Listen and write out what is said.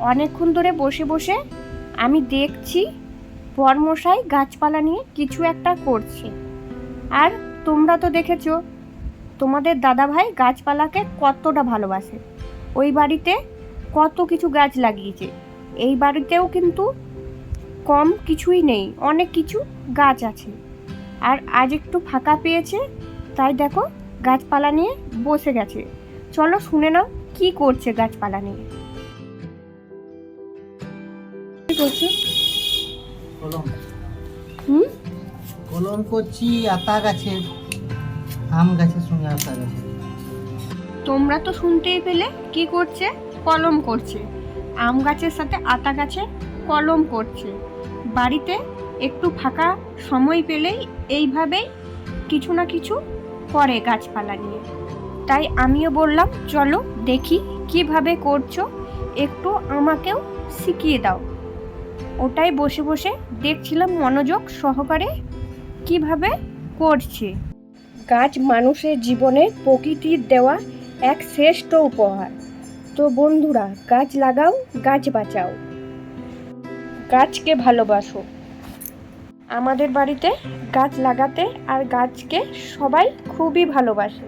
অনেকক্ষণ ধরে বসে বসে আমি দেখছি বরমশাই গাছপালা নিয়ে কিছু একটা করছে। আর তোমরা তো দেখেছো তোমাদের দাদাভাই গাছপালাকে কতটা ভালোবাসে। ওই বাড়িতে কত কিছু গাছ লাগিয়েছে, এই বাড়িতেও কিন্তু কম কিছুই নেই, অনেক কিছু গাছ আছে। আর আজ একটু ফাঁকা পেয়েছে, তাই দেখো গাছপালা নিয়ে বসে গেছে। চলো শুনে নাও কি করছে গাছপালা নিয়ে। কি করছে? কলম করছি আতা গাছে, আম গাছের সঙ্গে আতা গাছে। তোমরা তো শুনতেই পেলে কি করছে, কলম করছে। আম গাছের সাথে আতা গাছে কলম করছে। বাড়িতে একটু ফাঁকা সময় পেলেই এইভাবেই কিছু না কিছু করে গাছপালা নিয়ে। তাই আমিও বললাম চলো দেখি কিভাবে করছো, একটু আমাকেও শিখিয়ে দাও। ওটাই বসে বসে দেখছিলাম মনোযোগ সহকারে কিভাবে করছে। গাছ মানুষের জীবনে প্রকৃতির দেওয়া এক শ্রেষ্ঠ উপহার। তো বন্ধুরা, গাছ লাগাও, গাছ বাঁচাও, গাছকে ভালোবাসো। আমাদের বাড়িতে গাছ লাগাতে আর গাছকে সবাই খুবই ভালোবাসে।